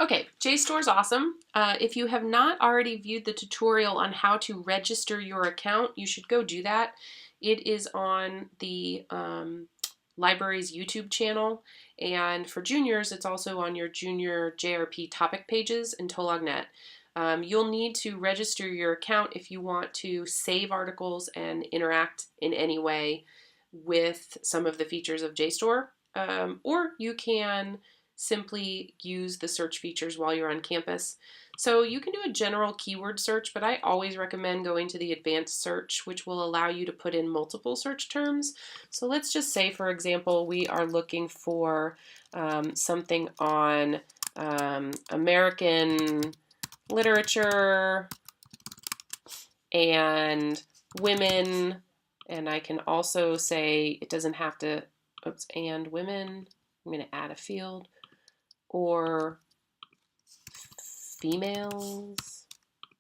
Okay, JSTOR is awesome. If you have not already viewed the tutorial on how to register your account, you should go do that. It is on the library's YouTube channel, and for juniors, it's also on your junior JRP topic pages in TOLOGNet. You'll need to register your account if you want to save articles and interact in any way with some of the features of JSTOR, or you can simply use the search features while you're on campus. So you can do a general keyword search, but I always recommend going to the advanced search, which will allow you to put in multiple search terms. So let's just say, for example, we are looking for something on American literature and women, and I can also say it doesn't have to, oops, and women. I'm going to add a field, or females,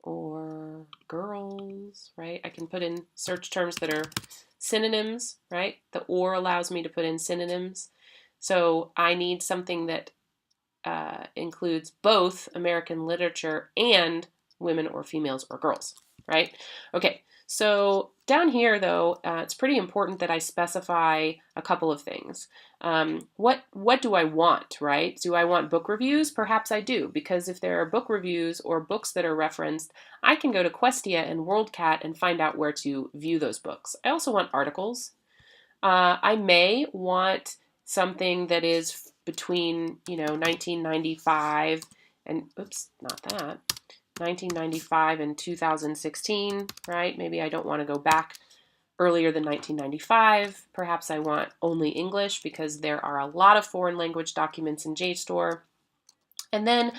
or girls, right? I can put in search terms that are synonyms, right? The or allows me to put in synonyms. So I need something that includes both American literature and women or females or girls, right? Okay, so down here though, it's pretty important that I specify a couple of things. What do I want, right? Do I want book reviews? Perhaps I do, because if there are book reviews or books that are referenced, I can go to Questia and WorldCat and find out where to view those books. I also want articles. I may want something that is between, 1995 and, oops, not that, 1995 and 2016, right? Maybe I don't want to go back earlier than 1995. Perhaps I want only English because there are a lot of foreign language documents in JSTOR. And then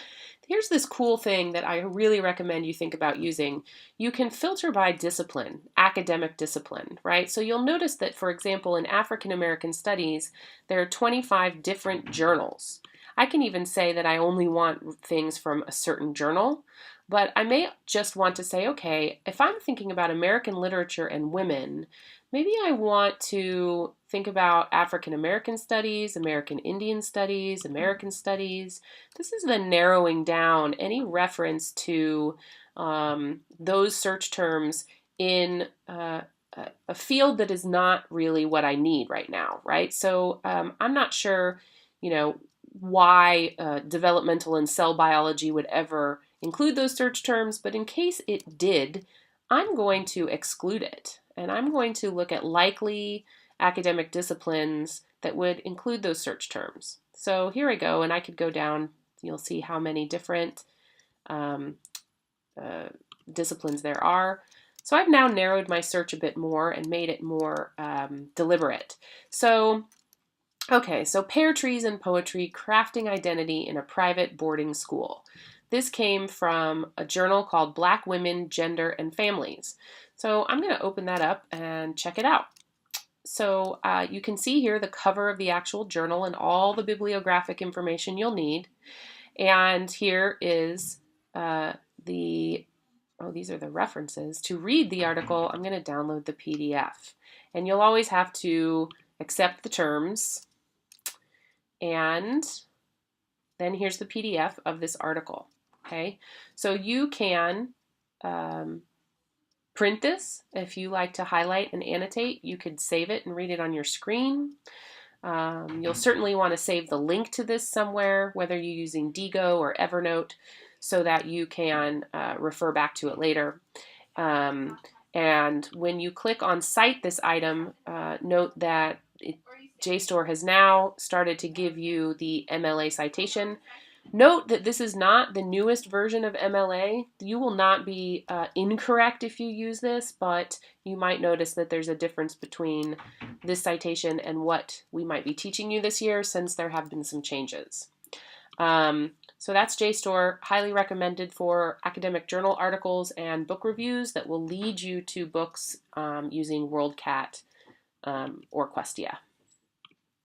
here's this cool thing that I really recommend you think about using. You can filter by discipline, academic discipline, right? So you'll notice that, for example, in African American Studies, there are 25 different journals. I can even say that I only want things from a certain journal, but I may just want to say, okay, if I'm thinking about American literature and women, maybe I want to think about African American studies, American Indian studies, American studies. This is the narrowing down any reference to those search terms in a field that is not really what I need right now, right? So I'm not sure, why developmental and cell biology would ever include those search terms, but in case it did, I'm going to exclude it. And I'm going to look at likely academic disciplines that would include those search terms. So here I go, and I could go down, you'll see how many different disciplines there are. So I've now narrowed my search a bit more and made it more deliberate. So, okay, so pear trees and poetry, crafting identity in a private boarding school. This came from a journal called Black Women, Gender, and Families. So I'm going to open that up and check it out. So you can see here the cover of the actual journal and all the bibliographic information you'll need. And here is these are the references. To read the article, I'm going to download the PDF. And you'll always have to accept the terms. And then here's the PDF of this article. Okay, so you can print this. If you like to highlight and annotate, you could save it and read it on your screen. You'll certainly want to save the link to this somewhere, whether you're using Digo or Evernote, so that you can refer back to it later. And when you click on Cite this item, note that JSTOR has now started to give you the MLA citation. Note that this is not the newest version of MLA. You will not be incorrect if you use this, but you might notice that there's a difference between this citation and what we might be teaching you this year, since there have been some changes. So that's JSTOR, highly recommended for academic journal articles and book reviews that will lead you to books using WorldCat or Questia.